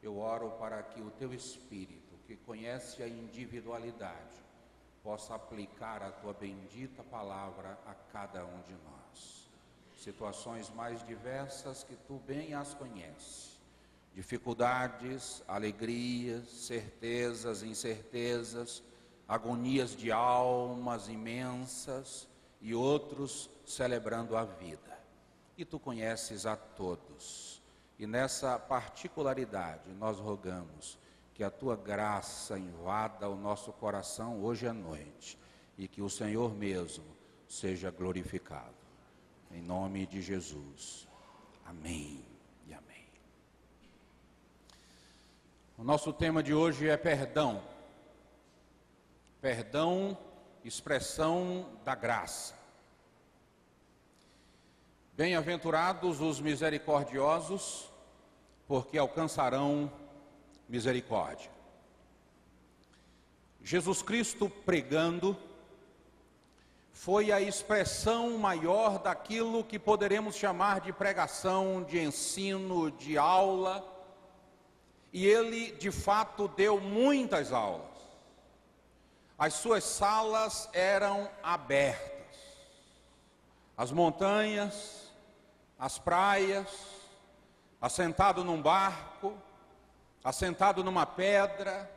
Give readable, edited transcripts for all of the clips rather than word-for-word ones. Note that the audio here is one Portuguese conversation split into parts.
eu oro para que o teu Espírito, que conhece a individualidade, possa aplicar a tua bendita palavra a cada um de nós. Situações mais diversas que tu bem as conheces, dificuldades, alegrias, certezas, incertezas, agonias de almas imensas e outros celebrando a vida. E tu conheces a todos. E nessa particularidade nós rogamos que a tua graça invada o nosso coração hoje à noite e que o Senhor mesmo seja glorificado. Em nome de Jesus. Amém e amém. O nosso tema de hoje é perdão. Perdão, expressão da graça. Bem-aventurados os misericordiosos, porque alcançarão misericórdia. Jesus Cristo pregando foi a expressão maior daquilo que poderemos chamar de pregação, de ensino, de aula, e ele de fato deu muitas aulas. As suas salas eram abertas, as montanhas, as praias, assentado num barco, assentado numa pedra,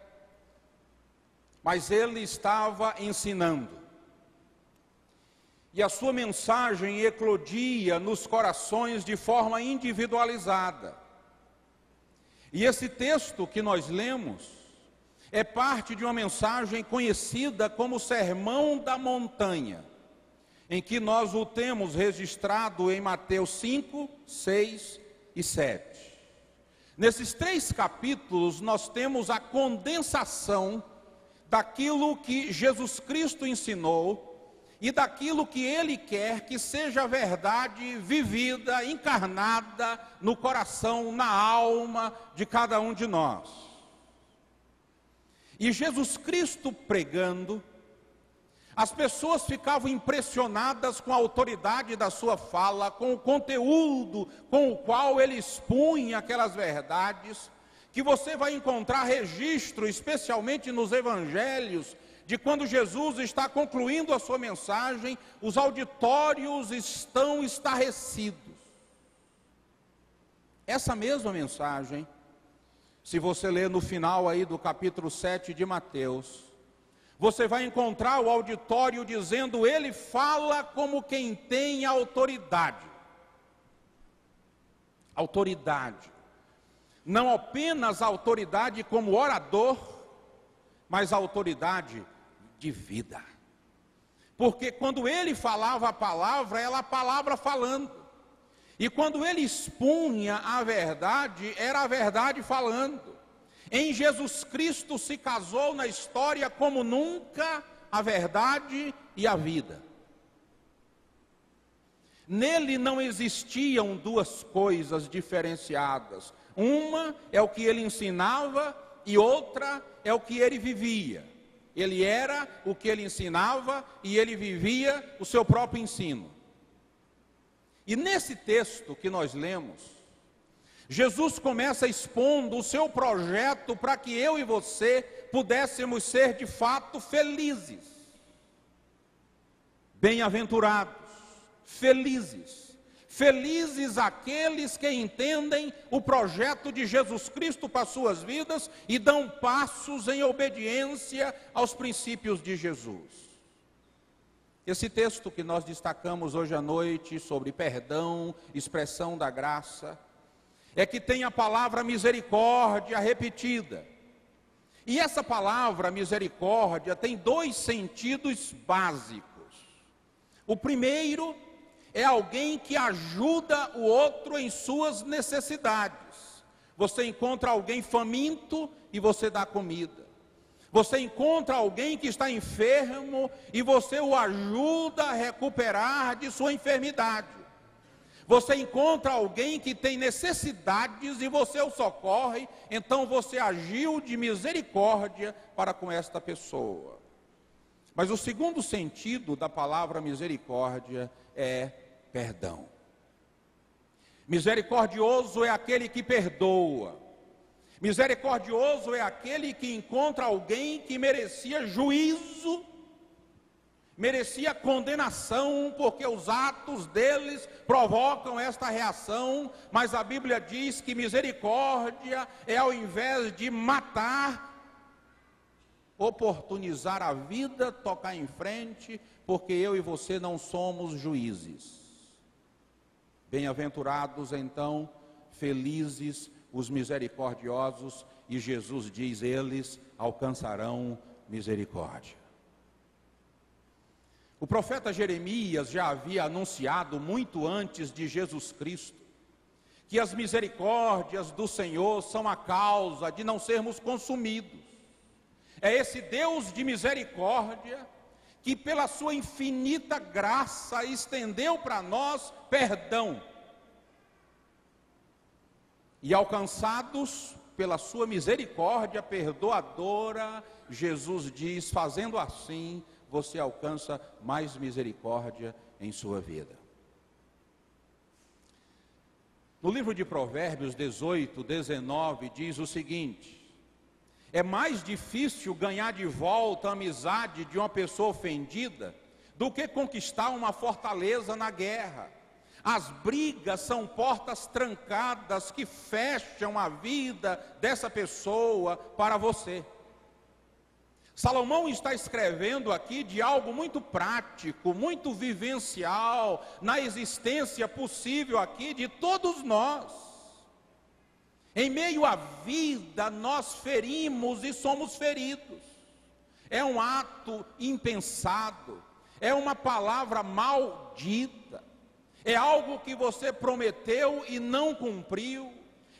mas ele estava ensinando. E a sua mensagem eclodia nos corações de forma individualizada. E esse texto que nós lemos é parte de uma mensagem conhecida como Sermão da Montanha, em que nós o temos registrado em Mateus 5, 6 e 7. Nesses 3 capítulos nós temos a condensação daquilo que Jesus Cristo ensinou e daquilo que Ele quer que seja a verdade vivida, encarnada no coração, na alma de cada um de nós. E Jesus Cristo pregando, as pessoas ficavam impressionadas com a autoridade da sua fala, com o conteúdo com o qual ele expunha aquelas verdades, que você vai encontrar registro, especialmente nos evangelhos, de quando Jesus está concluindo a sua mensagem, os auditórios estão estarrecidos. Essa mesma mensagem, se você ler no final aí do capítulo 7 de Mateus, você vai encontrar o auditório dizendo: ele fala como quem tem autoridade. Autoridade. Não apenas autoridade como orador, mas autoridade de vida. Porque quando ele falava a palavra, era a palavra falando. E quando ele expunha a verdade, era a verdade falando. Em Jesus Cristo se casou na história como nunca a verdade e a vida. Nele não existiam duas coisas diferenciadas. Uma é o que ele ensinava e outra é o que ele vivia. Ele era o que ele ensinava e ele vivia o seu próprio ensino. E nesse texto que nós lemos, Jesus começa expondo o seu projeto para que eu e você pudéssemos ser de fato felizes, bem-aventurados, felizes. Felizes aqueles que entendem o projeto de Jesus Cristo para suas vidas e dão passos em obediência aos princípios de Jesus. Esse texto que nós destacamos hoje à noite sobre perdão, expressão da graça, é que tem a palavra misericórdia repetida. E essa palavra misericórdia tem 2 sentidos básicos. O primeiro é alguém que ajuda o outro em suas necessidades. Você encontra alguém faminto e você dá comida. Você encontra alguém que está enfermo e você o ajuda a recuperar de sua enfermidade. Você encontra alguém que tem necessidades e você o socorre, então você agiu de misericórdia para com esta pessoa. Mas o segundo sentido da palavra misericórdia é perdão. Misericordioso é aquele que perdoa. Misericordioso é aquele que encontra alguém que merecia juízo, merecia condenação, porque os atos deles provocam esta reação, mas a Bíblia diz que misericórdia é, ao invés de matar, oportunizar a vida, tocar em frente, porque eu e você não somos juízes. Bem-aventurados então, felizes os misericordiosos, e Jesus diz: eles alcançarão misericórdia. O profeta Jeremias já havia anunciado muito antes de Jesus Cristo que as misericórdias do Senhor são a causa de não sermos consumidos. É esse Deus de misericórdia que, pela sua infinita graça, estendeu para nós perdão. E alcançados pela sua misericórdia perdoadora, Jesus diz: fazendo assim, você alcança mais misericórdia em sua vida. No livro de Provérbios 18, 19, diz o seguinte: é mais difícil ganhar de volta a amizade de uma pessoa ofendida do que conquistar uma fortaleza na guerra. As brigas são portas trancadas que fecham a vida dessa pessoa para você. Salomão está escrevendo aqui de algo muito prático, muito vivencial, na existência possível aqui de todos nós. Em meio à vida, nós ferimos e somos feridos. É um ato impensado, é uma palavra maldita, é algo que você prometeu e não cumpriu,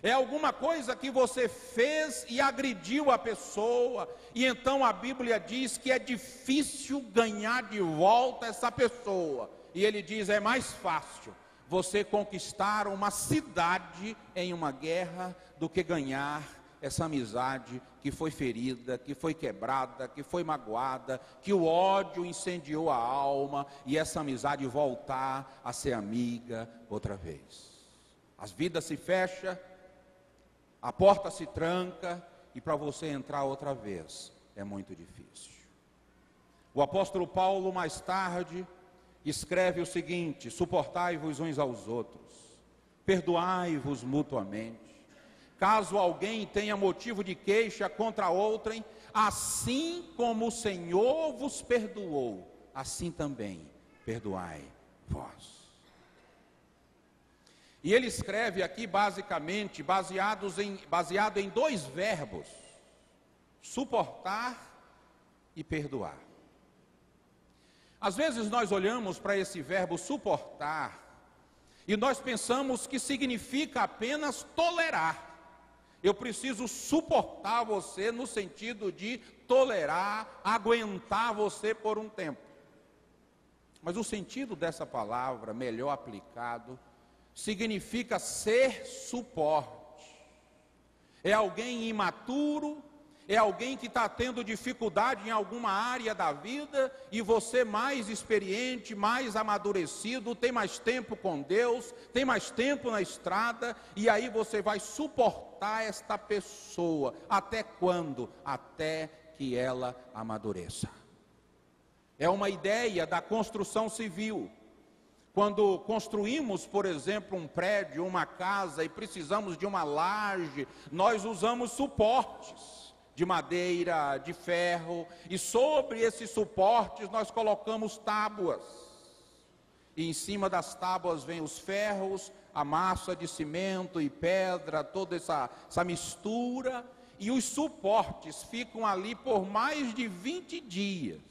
é alguma coisa que você fez e agrediu a pessoa, e então a Bíblia diz que é difícil ganhar de volta essa pessoa, e ele diz: é mais fácil você conquistar uma cidade em uma guerra do que ganhar essa amizade que foi ferida, que foi quebrada, que foi magoada, que o ódio incendiou a alma, e essa amizade voltar a ser amiga outra vez. As vidas se fecham, a porta se tranca, e para você entrar outra vez é muito difícil. O apóstolo Paulo, mais tarde, escreve o seguinte: suportai-vos uns aos outros, perdoai-vos mutuamente. Caso alguém tenha motivo de queixa contra outrem, assim como o Senhor vos perdoou, assim também perdoai vós. E ele escreve aqui basicamente baseado em dois verbos: suportar e perdoar. Às vezes nós olhamos para esse verbo suportar e nós pensamos que significa apenas tolerar. Eu preciso suportar você no sentido de tolerar, aguentar você por um tempo. Mas o sentido dessa palavra, melhor aplicado, significa ser suporte. É alguém imaturo, é alguém que está tendo dificuldade em alguma área da vida, e você, mais experiente, mais amadurecido, tem mais tempo com Deus, tem mais tempo na estrada, e aí você vai suportar esta pessoa. Até quando? Até que ela amadureça. É uma ideia da construção civil. Quando construímos, por exemplo, um prédio, uma casa, e precisamos de uma laje, nós usamos suportes de madeira, de ferro, e sobre esses suportes nós colocamos tábuas, e em cima das tábuas vem os ferros, a massa de cimento e pedra, toda essa mistura, e os suportes ficam ali por mais de 20 dias,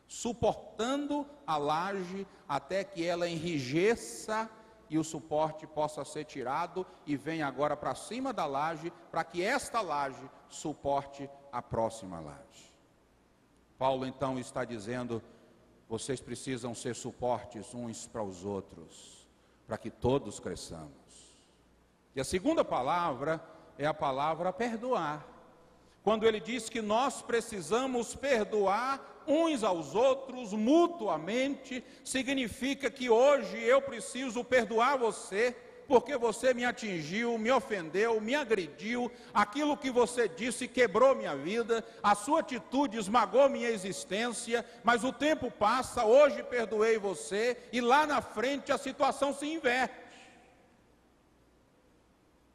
suportando a laje até que ela enrijeça e o suporte possa ser tirado e venha agora para cima da laje, para que esta laje suporte a próxima laje. Paulo então está dizendo: vocês precisam ser suportes uns para os outros, para que todos cresçamos. E a segunda palavra é a palavra perdoar. Quando ele diz que nós precisamos perdoar uns aos outros mutuamente, significa que hoje eu preciso perdoar você porque você me atingiu, me ofendeu, me agrediu, aquilo que você disse quebrou minha vida, a sua atitude esmagou minha existência, mas o tempo passa, hoje perdoei você, e lá na frente a situação se inverte.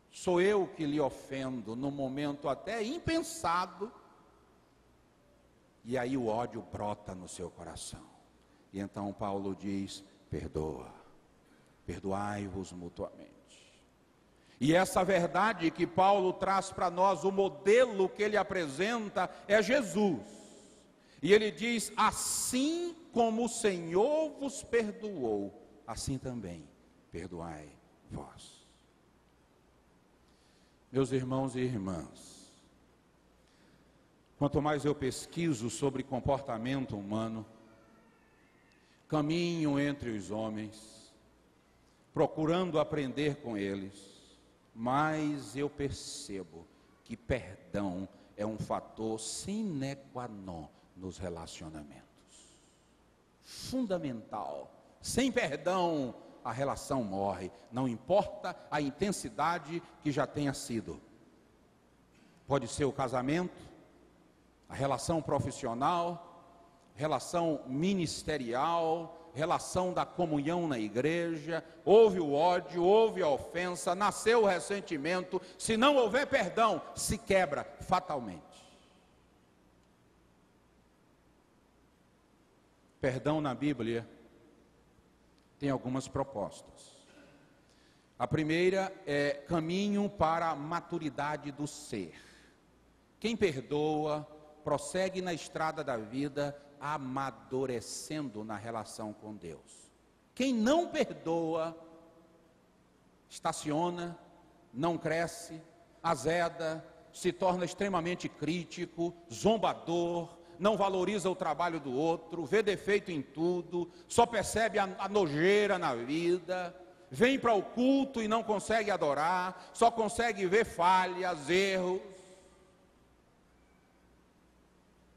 Sou eu que lhe ofendo, num momento até impensado, e aí o ódio brota no seu coração. E então Paulo diz: perdoa, perdoai-vos mutuamente. E essa verdade que Paulo traz para nós, o modelo que ele apresenta é Jesus. E ele diz: assim como o Senhor vos perdoou, assim também perdoai vós. Meus irmãos e irmãs, quanto mais eu pesquiso sobre comportamento humano, caminho entre os homens, procurando aprender com eles, mais eu percebo que perdão é um fator sine qua non nos relacionamentos. Fundamental. Sem perdão, a relação morre, não importa a intensidade que já tenha sido. Pode ser o casamento, a relação profissional, relação ministerial, relação da comunhão na igreja. Houve o ódio, houve a ofensa, nasceu o ressentimento. Se não houver perdão, se quebra fatalmente. Perdão na Bíblia tem algumas propostas. A primeira é caminho para a maturidade do ser. Quem perdoa, prossegue na estrada da vida, amadurecendo na relação com Deus. Quem não perdoa, estaciona, não cresce, azeda, se torna extremamente crítico, zombador, não valoriza o trabalho do outro, vê defeito em tudo, só percebe a nojeira na vida, vem para o culto e não consegue adorar, só consegue ver falhas, erros.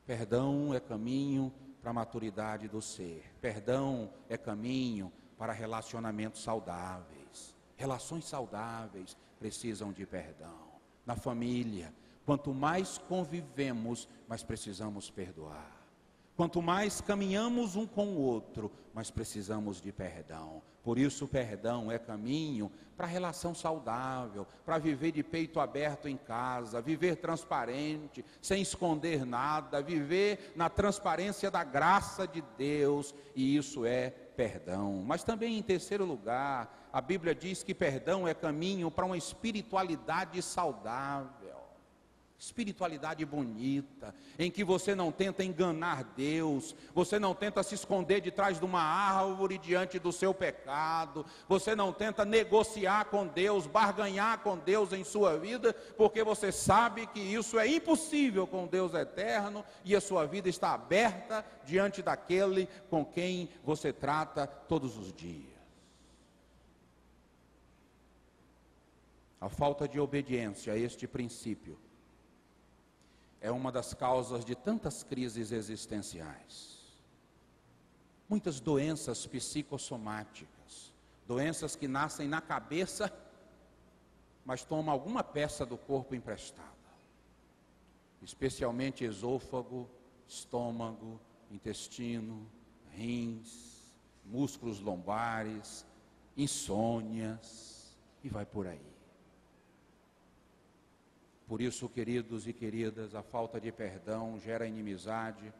Perdão é caminho para a maturidade do ser. Perdão é caminho para relacionamentos saudáveis. Relações saudáveis precisam de perdão. Na família, quanto mais convivemos, mais precisamos perdoar. Quanto mais caminhamos um com o outro, mais precisamos de perdão. Por isso o perdão é caminho para relação saudável, para viver de peito aberto em casa, viver transparente, sem esconder nada, viver na transparência da graça de Deus, e isso é perdão. Mas também, em terceiro lugar, a Bíblia diz que perdão é caminho para uma espiritualidade saudável. Espiritualidade bonita, em que você não tenta enganar Deus, você não tenta se esconder de trás de uma árvore diante do seu pecado, você não tenta negociar com Deus, barganhar com Deus em sua vida, porque você sabe que isso é impossível com Deus eterno, e a sua vida está aberta diante daquele com quem você trata todos os dias. A falta de obediência a este princípio é uma das causas de tantas crises existenciais. Muitas doenças psicossomáticas, doenças que nascem na cabeça, mas tomam alguma peça do corpo emprestada. Especialmente esôfago, estômago, intestino, rins, músculos lombares, insônias, e vai por aí. Por isso, queridos e queridas, a falta de perdão gera inimizade,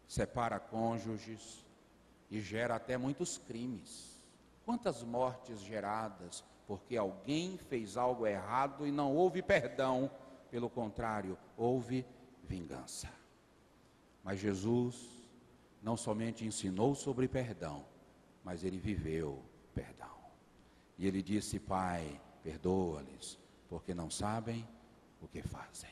separa cônjuges e gera até muitos crimes. Quantas mortes geradas porque alguém fez algo errado e não houve perdão, pelo contrário, houve vingança. Mas Jesus não somente ensinou sobre perdão, mas ele viveu perdão. E ele disse: Pai, perdoa-lhes, porque não sabem o que fazem.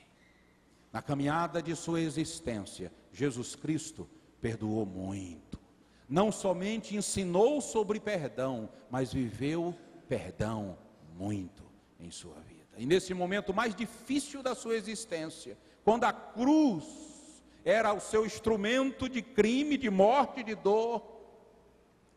Na caminhada de sua existência, Jesus Cristo perdoou muito. Não somente ensinou sobre perdão, mas viveu perdão muito em sua vida. E nesse momento mais difícil da sua existência, quando a cruz era o seu instrumento de crime, de morte, de dor,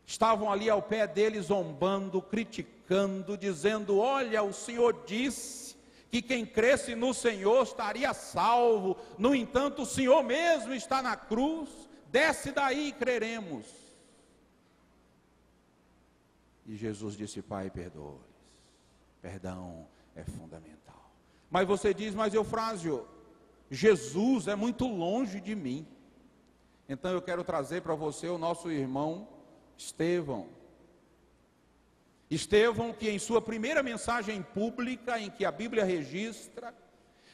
estavam ali ao pé dele zombando, criticando, dizendo: olha, o Senhor disse que quem cresce no Senhor estaria salvo, no entanto o Senhor mesmo está na cruz, desce daí e creremos. E Jesus disse: Pai, perdoa-lhes. Perdão é fundamental. Mas você diz: mas Eufrásio, Jesus é muito longe de mim. Então eu quero trazer para você o nosso irmão Estevão. Estevão, que em sua primeira mensagem pública, em que a Bíblia registra,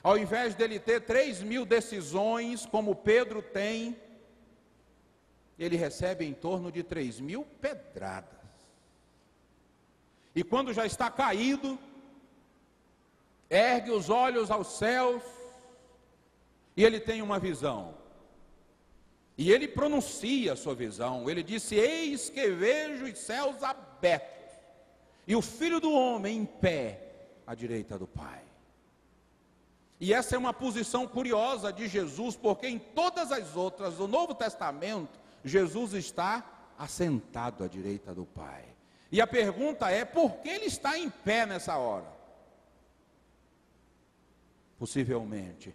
ao invés dele ter 3.000 decisões, como Pedro tem, ele recebe em torno de 3.000 pedradas. E quando já está caído, ergue os olhos aos céus, e ele tem uma visão. E ele pronuncia a sua visão. Ele disse: eis que vejo os céus abertos, e o Filho do Homem em pé, à direita do Pai. E essa é uma posição curiosa de Jesus, porque em todas as outras do Novo Testamento, Jesus está assentado à direita do Pai. E a pergunta é: por que ele está em pé nessa hora? Possivelmente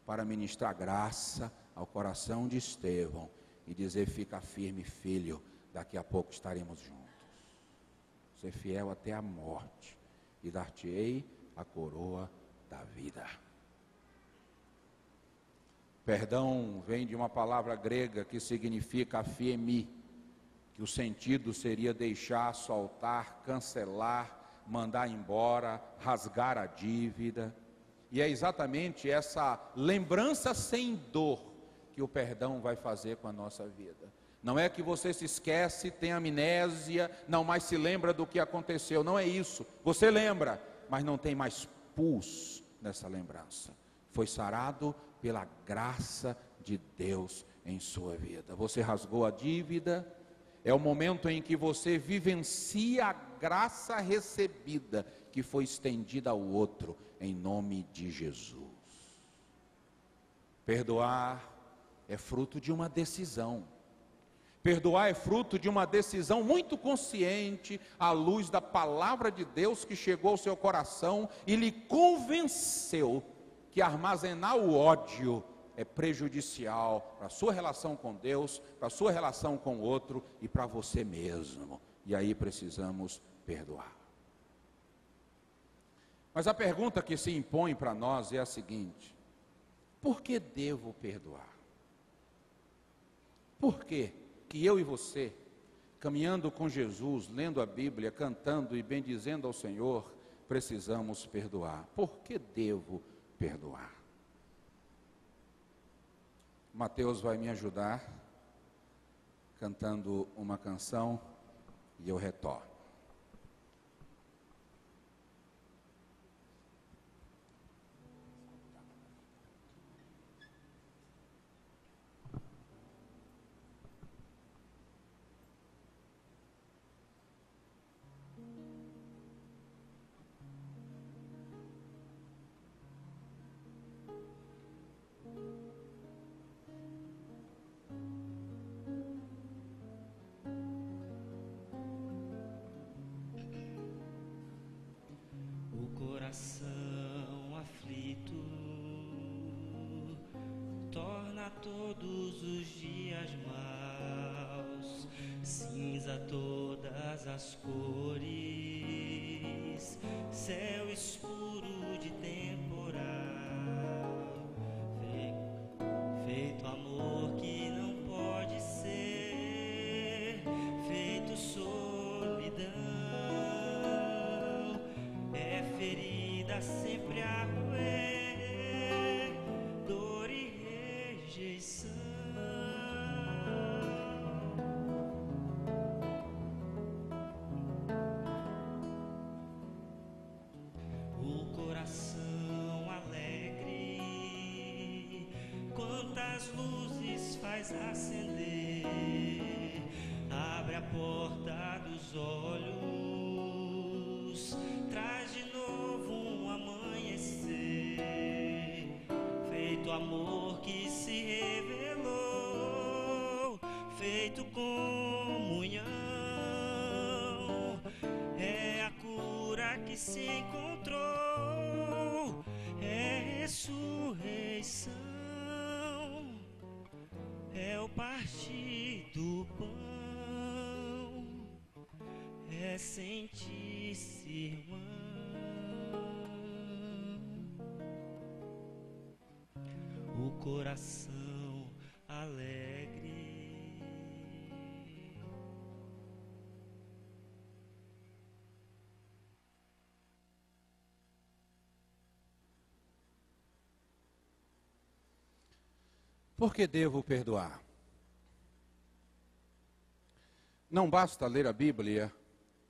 para ministrar graça ao coração de Estevão e dizer: fica firme, filho, daqui a pouco estaremos juntos. Ser fiel até a morte, e dar-te-ei a coroa da vida. Perdão vem de uma palavra grega que significa afiemi, que o sentido seria deixar, soltar, cancelar, mandar embora, rasgar a dívida. E é exatamente essa lembrança sem dor que o perdão vai fazer com a nossa vida. Não é que você se esquece, tem amnésia, não mais se lembra do que aconteceu. Não é isso. Você lembra, mas não tem mais pulso nessa lembrança. Foi sarado pela graça de Deus em sua vida. Você rasgou a dívida. É o momento em que você vivencia a graça recebida, que foi estendida ao outro, em nome de Jesus. Perdoar é fruto de uma decisão. Perdoar é fruto de uma decisão muito consciente, à luz da palavra de Deus que chegou ao seu coração e lhe convenceu que armazenar o ódio é prejudicial para a sua relação com Deus, para a sua relação com o outro e para você mesmo. E aí precisamos perdoar. Mas a pergunta que se impõe para nós é a seguinte: por que devo perdoar? Por que eu e você, caminhando com Jesus, lendo a Bíblia, cantando e bendizendo ao Senhor, precisamos perdoar? Por que devo perdoar? Mateus vai me ajudar cantando uma canção e eu retorno. Todos os dias maus, cinza todas as cores, céu escuro de temporal, feito amor que não pode ser, feito solidão, é ferida sempre a roer, dor e rejeição. O coração alegre, quantas luzes faz acender, abre a porta dos olhos, traz de novo um amanhecer, feito amor que se revelou, feito comunhão, que se encontrou é ressurreição, é o partir do pão, é sentir-se irmão. O coração alegre. Por que devo perdoar? Não basta ler a Bíblia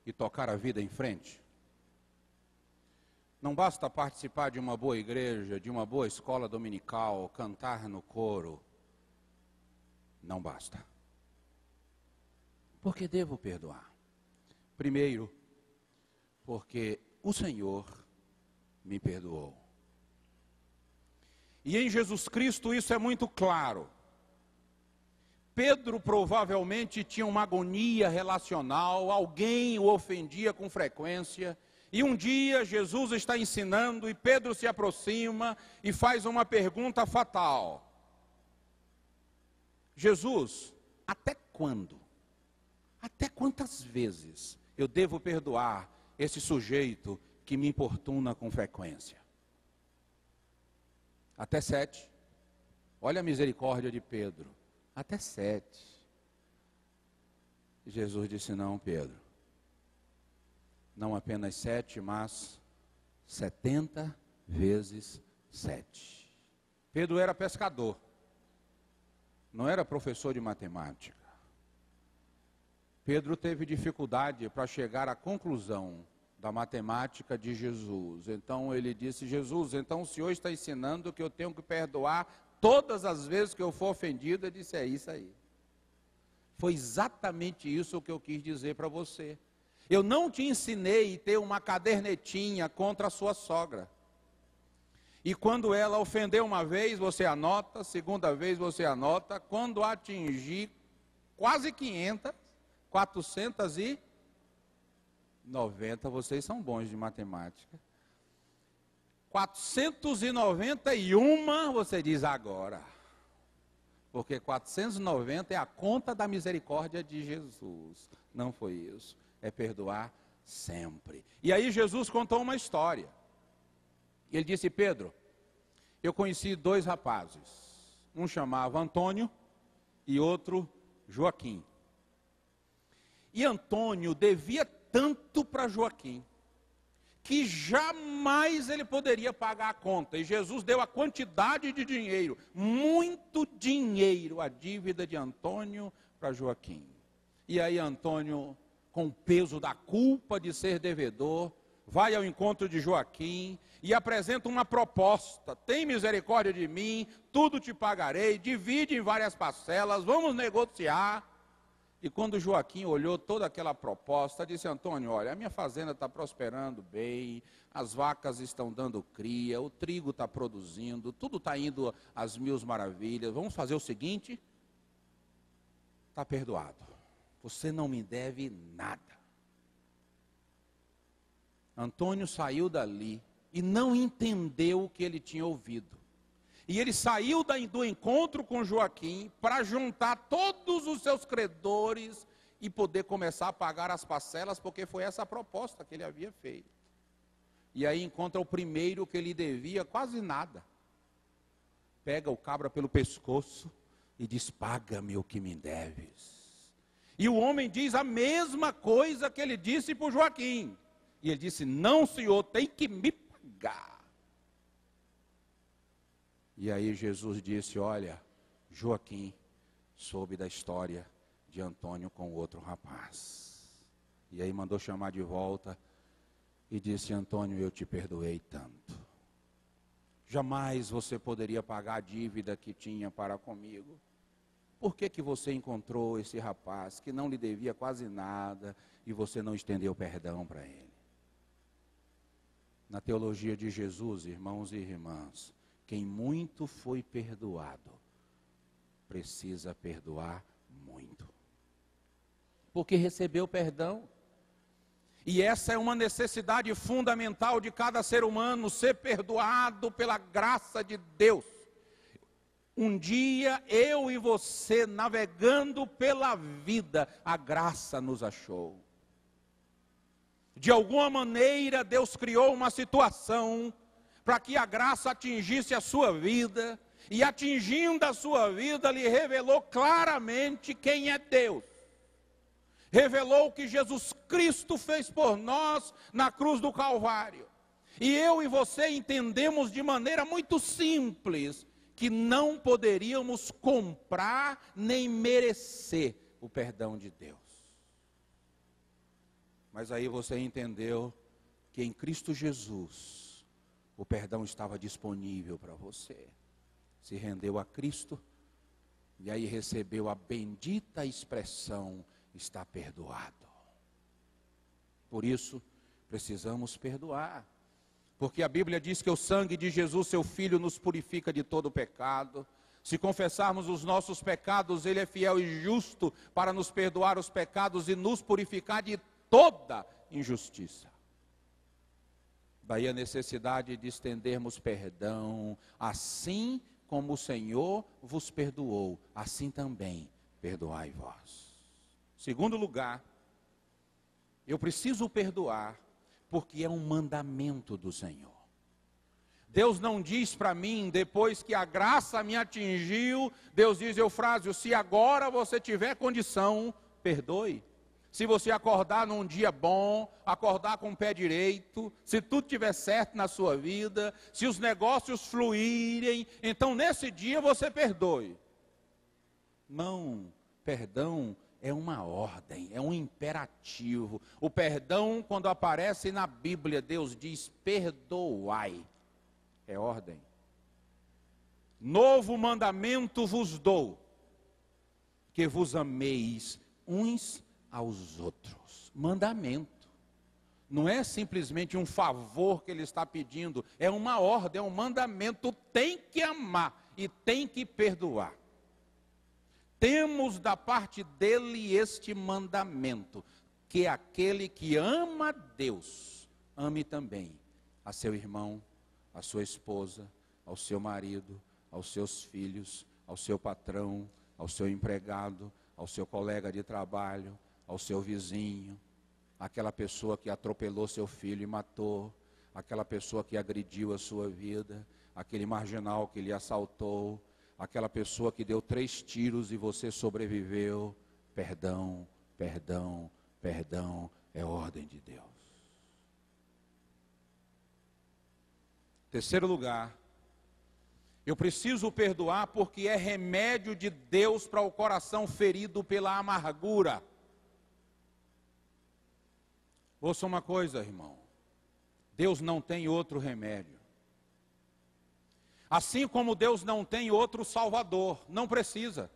e tocar a vida em frente. Não basta participar de uma boa igreja, de uma boa escola dominical, cantar no coro. Não basta. Por que devo perdoar? Primeiro, porque o Senhor me perdoou. E em Jesus Cristo isso é muito claro. Pedro provavelmente tinha uma agonia relacional, alguém o ofendia com frequência. E um dia Jesus está ensinando e Pedro se aproxima e faz uma pergunta fatal. Jesus, até quando? Até quantas vezes eu devo perdoar esse sujeito que me importuna com frequência? Até 7. Olha a misericórdia de Pedro. Até 7. Jesus disse, não, Pedro. Não apenas 7, mas 70 vezes 7. Pedro era pescador. Não era professor de matemática. Pedro teve dificuldade para chegar à conclusão da matemática de Jesus. Então ele disse, Jesus, então o Senhor está ensinando que eu tenho que perdoar todas as vezes que eu for ofendido? Ele disse, é isso aí. Foi exatamente isso que eu quis dizer para você. Eu não te ensinei a ter uma cadernetinha contra a sua sogra. E quando ela ofender uma vez, você anota, segunda vez você anota, quando atingir quase 500, 490, vocês são bons de matemática. 491, você diz agora. Porque 490 é a conta da misericórdia de Jesus. Não foi isso. É perdoar sempre. E aí Jesus contou uma história. Ele disse, Pedro, eu conheci 2 rapazes. Um chamava Antônio e outro Joaquim. E Antônio devia tanto para Joaquim, que jamais ele poderia pagar a conta. E Jesus deu a quantidade de dinheiro, muito dinheiro, a dívida de Antônio para Joaquim. E aí Antônio, com o peso da culpa de ser devedor, vai ao encontro de Joaquim e apresenta uma proposta. Tem misericórdia de mim, tudo te pagarei, divide em várias parcelas, vamos negociar. E quando Joaquim olhou toda aquela proposta, disse, Antônio, olha, a minha fazenda está prosperando bem, as vacas estão dando cria, o trigo está produzindo, tudo está indo às mil maravilhas, vamos fazer o seguinte, está perdoado. Você não me deve nada. Antônio saiu dali e não entendeu o que ele tinha ouvido. E ele saiu do encontro com Joaquim para juntar todos os seus credores e poder começar a pagar as parcelas, porque foi essa a proposta que ele havia feito. E aí encontra o primeiro que lhe devia quase nada. Pega o cabra pelo pescoço e diz, paga-me o que me deves. E o homem diz a mesma coisa que ele disse para o Joaquim. E ele disse, não, senhor, tem que me pagar. E aí Jesus disse, olha, Joaquim soube da história de Antônio com outro rapaz. E aí mandou chamar de volta e disse, Antônio, eu te perdoei tanto. Jamais você poderia pagar a dívida que tinha para comigo. Por que que você encontrou esse rapaz que não lhe devia quase nada e você não estendeu perdão para ele? Na teologia de Jesus, irmãos e irmãs, quem muito foi perdoado, precisa perdoar muito. Porque recebeu perdão. E essa é uma necessidade fundamental de cada ser humano, ser perdoado pela graça de Deus. Um dia, eu e você, navegando pela vida, a graça nos achou. De alguma maneira, Deus criou uma situação para que a graça atingisse a sua vida, e atingindo a sua vida, lhe revelou claramente quem é Deus. Revelou o que Jesus Cristo fez por nós na cruz do Calvário. E eu e você entendemos de maneira muito simples que não poderíamos comprar nem merecer o perdão de Deus. Mas aí você entendeu que em Cristo Jesus o perdão estava disponível para você. Se rendeu a Cristo e aí recebeu a bendita expressão: está perdoado. Por isso, precisamos perdoar. Porque a Bíblia diz que o sangue de Jesus, seu Filho, nos purifica de todo pecado. Se confessarmos os nossos pecados, Ele é fiel e justo para nos perdoar os pecados e nos purificar de toda injustiça. Daí a necessidade de estendermos perdão, assim como o Senhor vos perdoou, assim também perdoai vós. Segundo lugar, eu preciso perdoar porque é um mandamento do Senhor. Deus não diz para mim, depois que a graça me atingiu, Deus diz: Eufrásio, se agora você tiver condição, perdoe. Se você acordar num dia bom, acordar com o pé direito, se tudo estiver certo na sua vida, se os negócios fluírem, então nesse dia você perdoe. Não, perdão é uma ordem, é um imperativo. O perdão, quando aparece na Bíblia, Deus diz: perdoai. É ordem. Novo mandamento vos dou, que vos ameis uns aos outros. Mandamento. Não é simplesmente um favor que ele está pedindo, é uma ordem, é um mandamento. Tem que amar e tem que perdoar. Temos da parte dele este mandamento, que aquele que ama Deus, ame também a seu irmão, a sua esposa, ao seu marido, aos seus filhos, ao seu patrão, ao seu empregado, ao seu colega de trabalho, ao seu vizinho, aquela pessoa que atropelou seu filho e matou, aquela pessoa que agrediu a sua vida, aquele marginal que lhe assaltou, aquela pessoa que deu 3 tiros e você sobreviveu. Perdão, perdão, perdão é ordem de Deus. Terceiro lugar, eu preciso perdoar porque é remédio de Deus para o coração ferido pela amargura. Ouça uma coisa, irmão, Deus não tem outro remédio. Assim como Deus não tem outro Salvador, não precisa.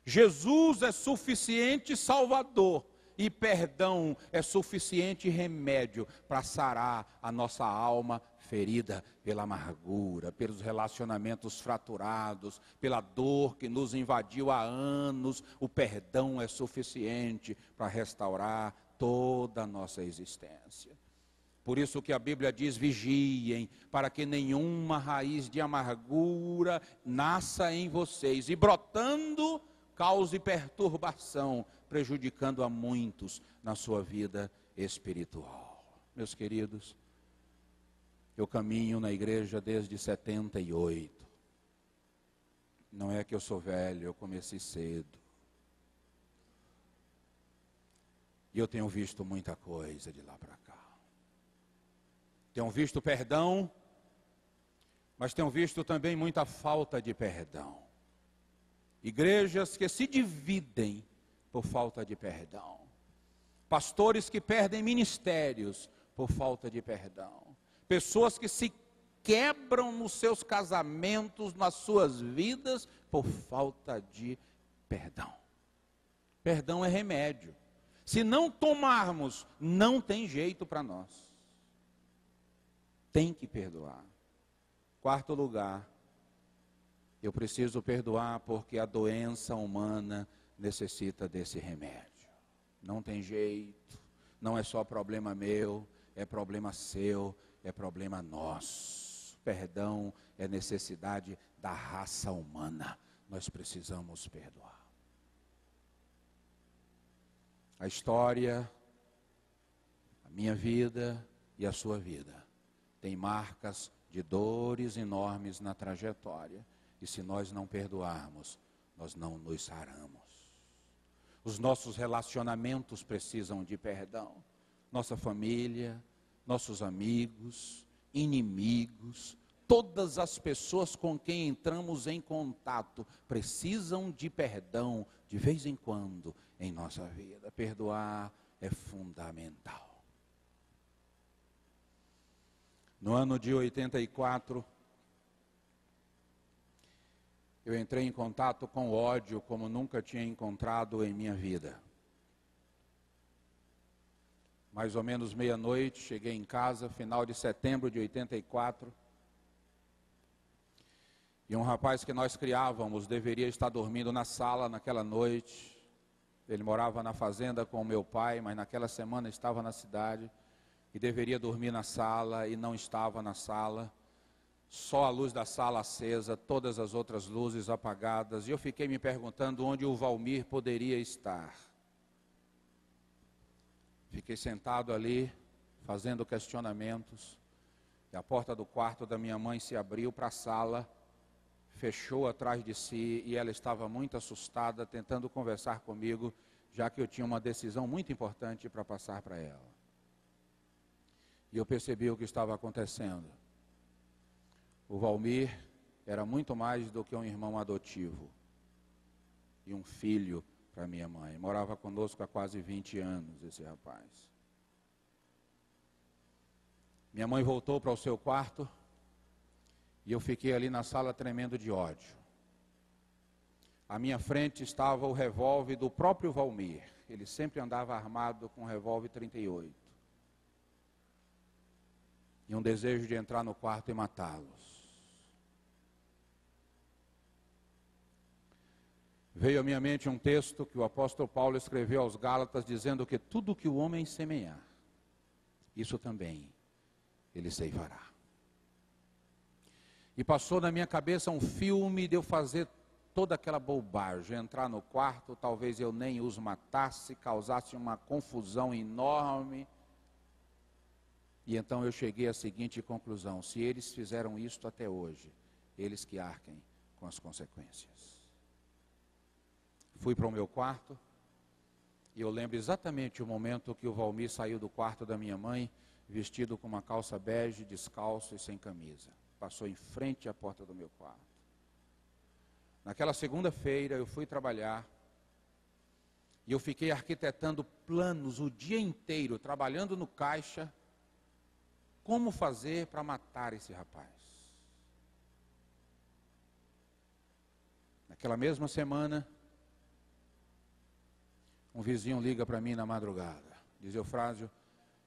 Jesus é suficiente Salvador e perdão é suficiente remédio para sarar a nossa alma ferida pela amargura, pelos relacionamentos fraturados, pela dor que nos invadiu há anos. O perdão é suficiente para restaurar toda a nossa existência. Por isso que a Bíblia diz: vigiem, para que nenhuma raiz de amargura nasça em vocês, e brotando, cause perturbação, prejudicando a muitos na sua vida espiritual. Meus queridos, eu caminho na igreja desde 78. Não é que eu sou velho, eu comecei cedo. E eu tenho visto muita coisa de lá para cá. Tenho visto perdão, mas tenho visto também muita falta de perdão. Igrejas que se dividem por falta de perdão. Pastores que perdem ministérios por falta de perdão. Pessoas que se quebram nos seus casamentos, nas suas vidas, por falta de perdão. Perdão é remédio. Se não tomarmos, não tem jeito para nós. Tem que perdoar. Quarto lugar, eu preciso perdoar porque a doença humana necessita desse remédio. Não tem jeito, não é só problema meu, é problema seu, é problema nosso. Perdão é necessidade da raça humana. Nós precisamos perdoar. A história, a minha vida e a sua vida tem marcas de dores enormes na trajetória. E se nós não perdoarmos, nós não nos saramos. Os nossos relacionamentos precisam de perdão. Nossa família, nossos amigos, inimigos, todas as pessoas com quem entramos em contato precisam de perdão de vez em quando em nossa vida. Perdoar é fundamental. No ano de 84, eu entrei em contato com ódio como nunca tinha encontrado em minha vida. Mais ou menos meia-noite, cheguei em casa, final de setembro de 84. E um rapaz que nós criávamos deveria estar dormindo na sala naquela noite. Ele morava na fazenda com o meu pai, mas naquela semana estava na cidade. E deveria dormir na sala e não estava na sala. Só a luz da sala acesa, todas as outras luzes apagadas. E eu fiquei me perguntando onde o Valmir poderia estar. Fiquei sentado ali, fazendo questionamentos. E a porta do quarto da minha mãe se abriu para a sala, fechou atrás de si e ela estava muito assustada, tentando conversar comigo, já que eu tinha uma decisão muito importante para passar para ela. E eu percebi o que estava acontecendo. O Valmir era muito mais do que um irmão adotivo e um filho para minha mãe. Morava conosco há quase 20 anos, esse rapaz. Minha mãe voltou para o seu quarto e eu fiquei ali na sala tremendo de ódio. À minha frente estava o revólver do próprio Valmir. Ele sempre andava armado com um revólver 38. E um desejo de entrar no quarto e matá-los. Veio à minha mente um texto que o apóstolo Paulo escreveu aos Gálatas, dizendo que tudo que o homem semear, isso também ele ceifará. E passou na minha cabeça um filme de eu fazer toda aquela bobagem, entrar no quarto, talvez eu nem os matasse, causasse uma confusão enorme. E então eu cheguei à seguinte conclusão: se eles fizeram isto até hoje, eles que arquem com as consequências. Fui para o meu quarto, e eu lembro exatamente o momento que o Valmir saiu do quarto da minha mãe, vestido com uma calça bege, descalço e sem camisa. Passou em frente à porta do meu quarto. Naquela segunda-feira eu fui trabalhar, e eu fiquei arquitetando planos o dia inteiro, trabalhando no caixa, como fazer para matar esse rapaz. Naquela mesma semana, um vizinho liga para mim na madrugada. Diz: Eufrásio,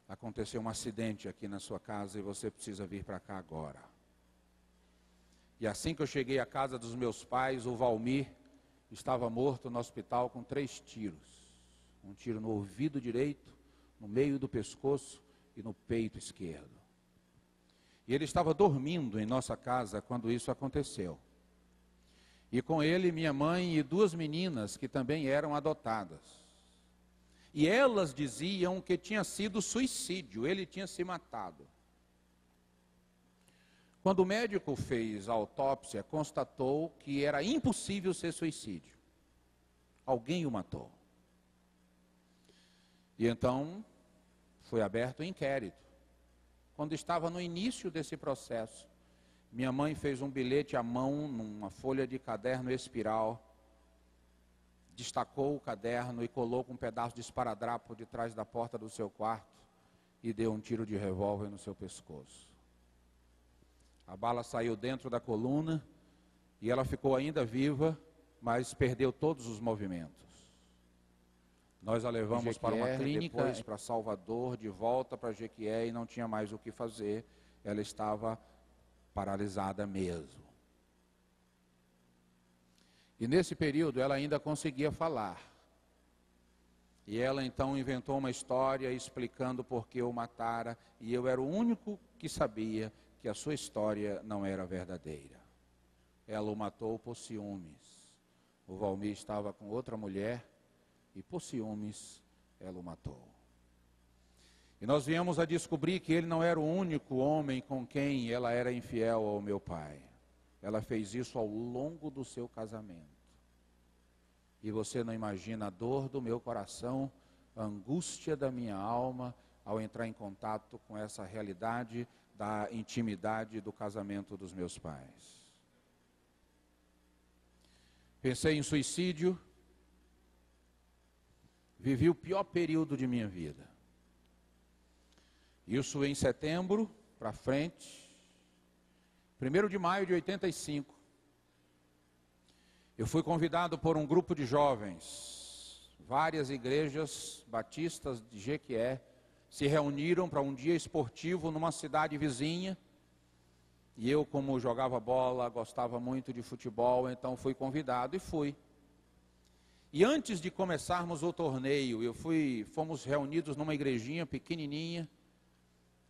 aconteceu um acidente aqui na sua casa e você precisa vir para cá agora. E assim que eu cheguei à casa dos meus pais, o Valmir estava morto no hospital com 3 tiros. Um tiro no ouvido direito, no meio do pescoço e no peito esquerdo. E ele estava dormindo em nossa casa quando isso aconteceu. E com ele minha mãe e 2 meninas que também eram adotadas. E elas diziam que tinha sido suicídio, ele tinha se matado. Quando o médico fez a autópsia, constatou que era impossível ser suicídio. Alguém o matou. E então foi aberto o inquérito. Quando estava no início desse processo, minha mãe fez um bilhete à mão, numa folha de caderno espiral, destacou o caderno e colocou um pedaço de esparadrapo de trás da porta do seu quarto e deu um tiro de revólver no seu pescoço. A bala saiu dentro da coluna e ela ficou ainda viva, mas perdeu todos os movimentos. Nós a levamos para uma clínica, depois para Salvador, de volta para Jequié, e não tinha mais o que fazer. Ela estava paralisada mesmo. E nesse período ela ainda conseguia falar. E ela então inventou uma história explicando por que o matara, e eu era o único que sabia que a sua história não era verdadeira. Ela o matou por ciúmes. O Valmir estava com outra mulher e por ciúmes ela o matou. E nós viemos a descobrir que ele não era o único homem com quem ela era infiel ao meu pai. Ela fez isso ao longo do seu casamento. E você não imagina a dor do meu coração, a angústia da minha alma ao entrar em contato com essa realidade da intimidade do casamento dos meus pais. Pensei em suicídio, vivi o pior período de minha vida. Isso em setembro, para frente, 1º de maio de 85. Eu fui convidado por um grupo de jovens, várias igrejas batistas de Jequié se reuniram para um dia esportivo numa cidade vizinha. E eu, como jogava bola, gostava muito de futebol, então fui convidado e fui. E antes de começarmos o torneio, fomos reunidos numa igrejinha pequenininha,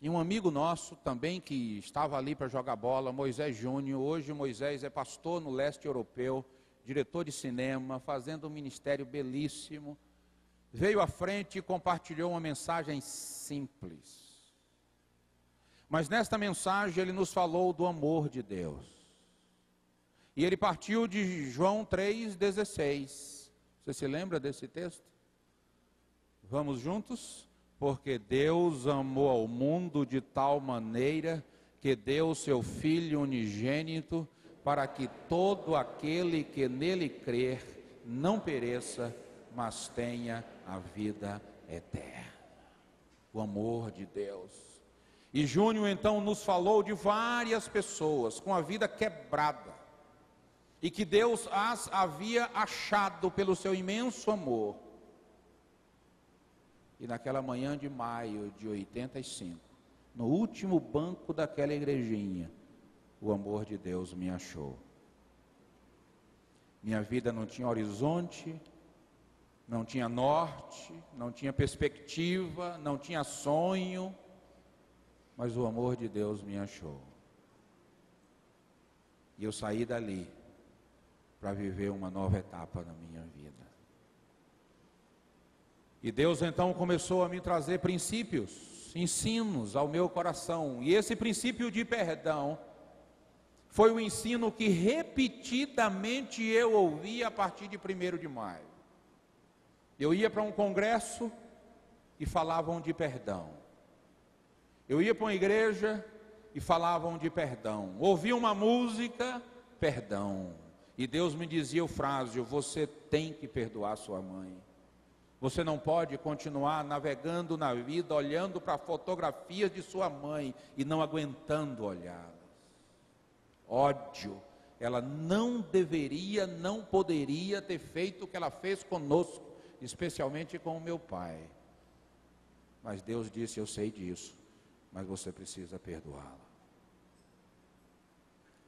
e um amigo nosso também que estava ali para jogar bola, Moisés Júnior. Hoje Moisés é pastor no leste europeu, diretor de cinema, fazendo um ministério belíssimo. Veio à frente e compartilhou uma mensagem simples. Mas nesta mensagem ele nos falou do amor de Deus. E ele partiu de João 3,16. Você se lembra desse texto? Vamos juntos? Porque Deus amou ao mundo de tal maneira que deu seu Filho unigênito, para que todo aquele que nele crer não pereça, mas tenha a vida eterna. O amor de Deus. E Júnior então nos falou de várias pessoas com a vida quebrada, e que Deus as havia achado pelo seu imenso amor. E naquela manhã de maio de 85, no último banco daquela igrejinha, o amor de Deus me achou. Minha vida não tinha horizonte, não tinha norte, não tinha perspectiva, não tinha sonho, mas o amor de Deus me achou. E eu saí dali para viver uma nova etapa na minha vida. E Deus então começou a me trazer princípios, ensinos ao meu coração. E esse princípio de perdão foi o ensino que repetidamente eu ouvi a partir de 1º de maio. Eu ia para um congresso e falavam de perdão. Eu ia para uma igreja e falavam de perdão. Ouvia uma música, perdão. E Deus me dizia o frase: você tem que perdoar sua mãe. Você não pode continuar navegando na vida, olhando para fotografias de sua mãe e não aguentando olhá-las. Ódio. Ela não deveria, não poderia ter feito o que ela fez conosco, especialmente com o meu pai. Mas Deus disse: eu sei disso, mas você precisa perdoá-la.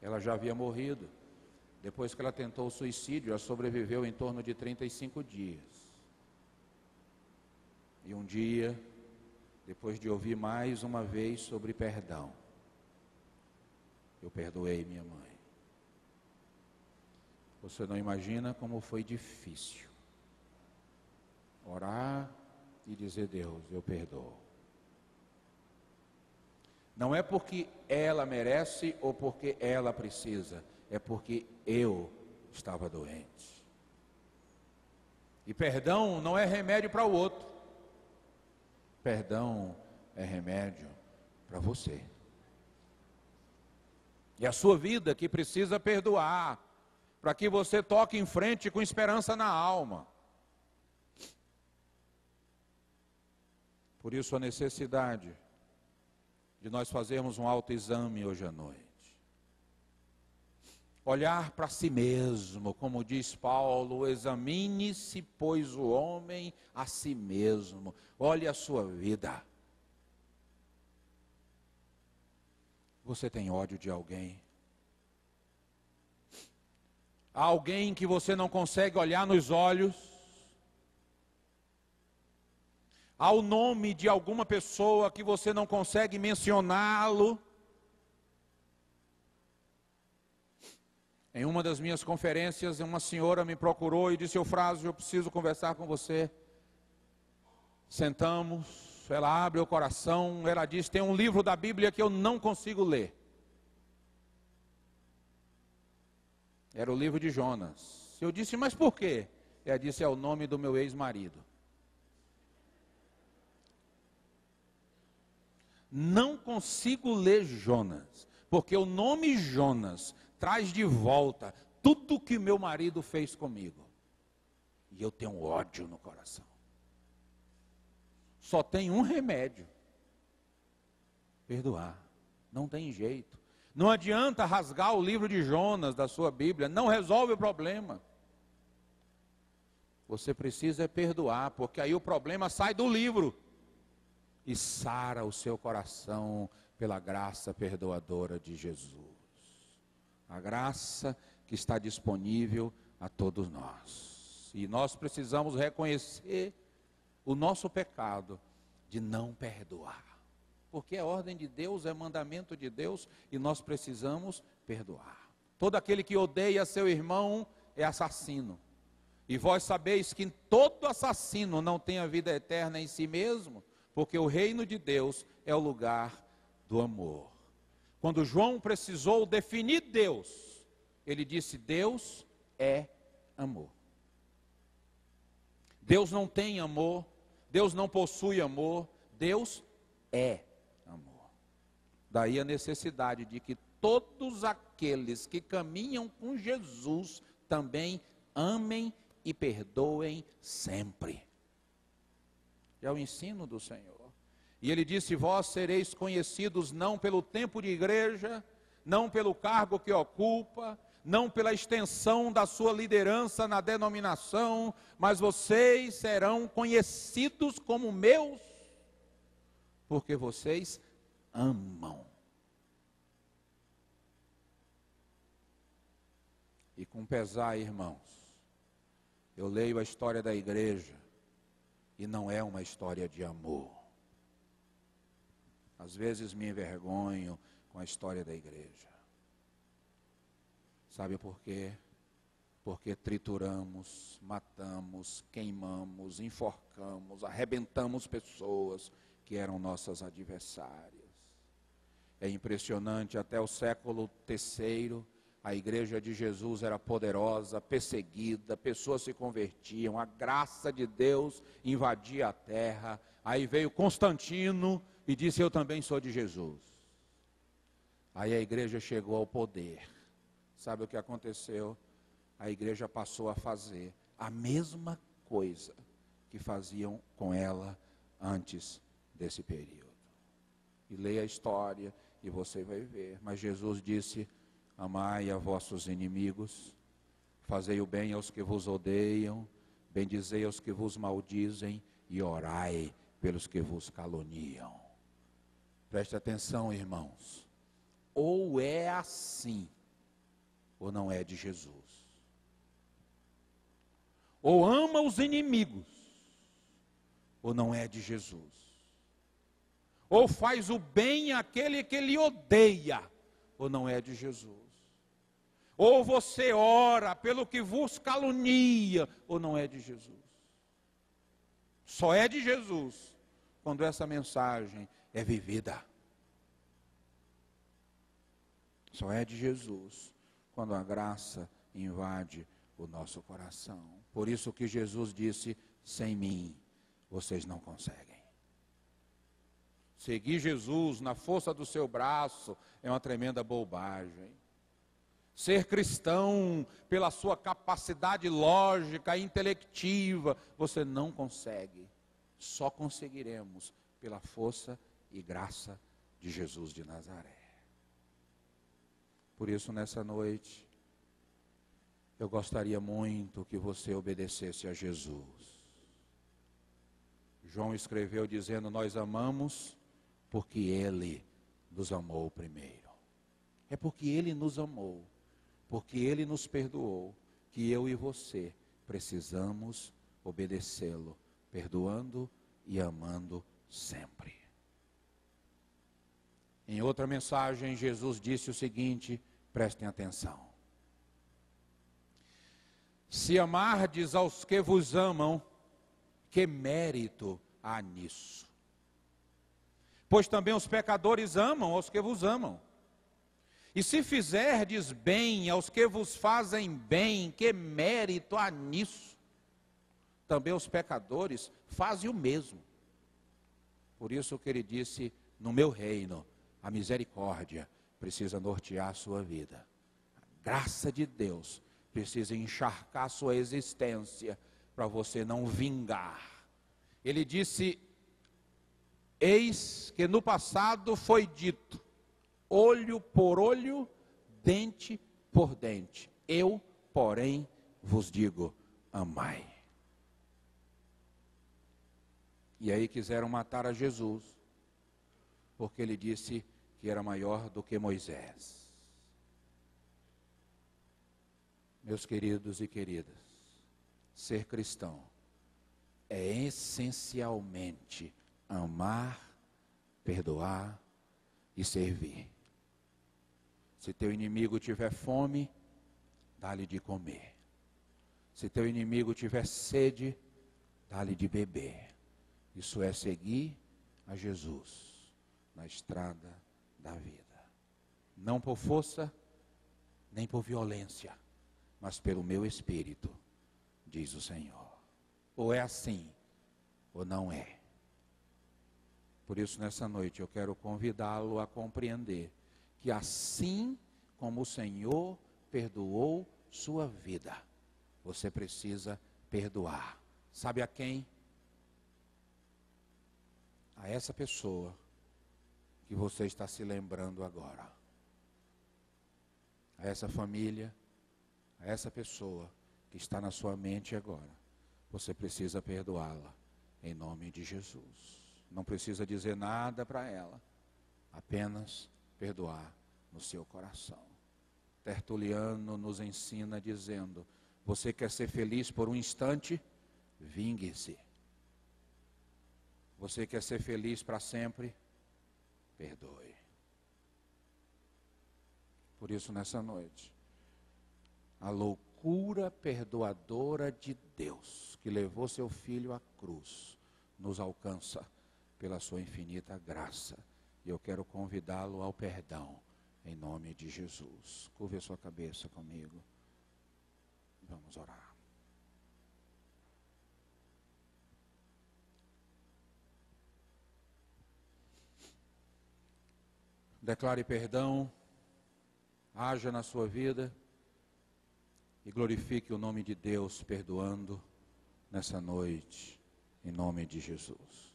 Ela já havia morrido. Depois que ela tentou o suicídio, ela sobreviveu em torno de 35 dias. E um dia, depois de ouvir mais uma vez sobre perdão, eu perdoei minha mãe. Você não imagina como foi difícil orar e dizer: Deus, eu perdoo. Não é porque ela merece ou porque ela precisa, é porque eu estava doente. E perdão não é remédio para o outro. Perdão é remédio para você. E a sua vida que precisa perdoar, para que você toque em frente com esperança na alma. Por isso a necessidade de nós fazermos um autoexame hoje à noite. Olhar para si mesmo, como diz Paulo: examine-se, pois, o homem a si mesmo. Olhe a sua vida. Você tem ódio de alguém? Há alguém que você não consegue olhar nos olhos? ao nome de alguma pessoa que você não consegue mencioná-lo. Em uma das minhas conferências, uma senhora me procurou e disse: Eufrásio, eu preciso conversar com você. Sentamos, ela abre o coração, ela diz: tem um livro da Bíblia que eu não consigo ler. Era o livro de Jonas. Eu disse: mas por quê? Ela disse: é o nome do meu ex-marido. Não consigo ler Jonas, porque o nome Jonas traz de volta tudo que meu marido fez comigo. E eu tenho ódio no coração. Só tem um remédio: perdoar. Não tem jeito. Não adianta rasgar o livro de Jonas da sua Bíblia, não resolve o problema. Você precisa perdoar, porque aí o problema sai do livro e sara o seu coração pela graça perdoadora de Jesus. A graça que está disponível a todos nós. E nós precisamos reconhecer o nosso pecado de não perdoar. Porque é ordem de Deus, é mandamento de Deus e nós precisamos perdoar. Todo aquele que odeia seu irmão é assassino. E vós sabeis que todo assassino não tem a vida eterna em si mesmo, porque o reino de Deus é o lugar do amor. Quando João precisou definir Deus, ele disse: Deus é amor. Deus não tem amor, Deus não possui amor, Deus é amor. Daí a necessidade de que todos aqueles que caminham com Jesus também amem e perdoem sempre. É o ensino do Senhor. E ele disse: vós sereis conhecidos não pelo tempo de igreja, não pelo cargo que ocupa, não pela extensão da sua liderança na denominação, mas vocês serão conhecidos como meus, porque vocês amam. E com pesar, irmãos, eu leio a história da igreja e não é uma história de amor. Às vezes me envergonho com a história da igreja. Sabe por quê? Porque trituramos, matamos, queimamos, enforcamos, arrebentamos pessoas que eram nossas adversárias. É impressionante, até o século III, a igreja de Jesus era poderosa, perseguida, pessoas se convertiam, a graça de Deus invadia a terra. Aí veio Constantino e disse: eu também sou de Jesus. Aí a igreja chegou ao poder. Sabe o que aconteceu? A igreja passou a fazer a mesma coisa que faziam com ela antes desse período. E leia a história e você vai ver. Mas Jesus disse: amai a vossos inimigos, fazei o bem aos que vos odeiam, bendizei aos que vos maldizem e orai pelos que vos caluniam. Preste atenção, irmãos. Ou é assim, ou não é de Jesus. Ou ama os inimigos, ou não é de Jesus. Ou faz o bem àquele que lhe odeia, ou não é de Jesus. Ou você ora pelo que vos calunia, ou não é de Jesus. Só é de Jesus quando essa mensagem é vivida. Só é de Jesus quando a graça invade o nosso coração. Por isso que Jesus disse: sem mim vocês não conseguem. Seguir Jesus na força do seu braço é uma tremenda bobagem. Ser cristão pela sua capacidade lógica e intelectiva, você não consegue. Só conseguiremos pela força e graça de Jesus de Nazaré. Por isso, nessa noite, eu gostaria muito que você obedecesse a Jesus. João escreveu dizendo: nós amamos porque Ele nos amou primeiro. É porque Ele nos amou, porque Ele nos perdoou, que eu e você precisamos obedecê-lo, perdoando e amando sempre. Em outra mensagem, Jesus disse o seguinte, prestem atenção. Se amardes aos que vos amam, que mérito há nisso? Pois também os pecadores amam aos que vos amam. E se fizerdes bem aos que vos fazem bem, que mérito há nisso? Também os pecadores fazem o mesmo. Por isso que ele disse, no meu reino, a misericórdia precisa nortear a sua vida. A graça de Deus precisa encharcar a sua existência para você não vingar. Ele disse, eis que no passado foi dito, olho por olho, dente por dente. Eu, porém, vos digo, amai. E aí quiseram matar a Jesus, porque ele disse que era maior do que Moisés. Meus queridos e queridas, ser cristão é essencialmente amar, perdoar e servir. Se teu inimigo tiver fome, dá-lhe de comer. Se teu inimigo tiver sede, dá-lhe de beber. Isso é seguir a Jesus na estrada da vida. Não por força, nem por violência, mas pelo meu espírito, diz o Senhor. Ou é assim, ou não é. Por isso, nessa noite, eu quero convidá-lo a compreender que assim como o Senhor perdoou sua vida, você precisa perdoar. Sabe a quem? A essa pessoa que você está se lembrando agora. A essa família, a essa pessoa que está na sua mente agora. Você precisa perdoá-la em nome de Jesus. Não precisa dizer nada para ela, apenas perdoar no seu coração. Tertuliano nos ensina dizendo, você quer ser feliz por um instante? Vingue-se. Você quer ser feliz para sempre? Perdoe. Por isso, nessa noite, a loucura perdoadora de Deus, que levou seu Filho à cruz, nos alcança pela sua infinita graça. E eu quero convidá-lo ao perdão, em nome de Jesus. Curve a sua cabeça comigo. Vamos orar. Declare perdão, haja na sua vida e glorifique o nome de Deus perdoando nessa noite, em nome de Jesus.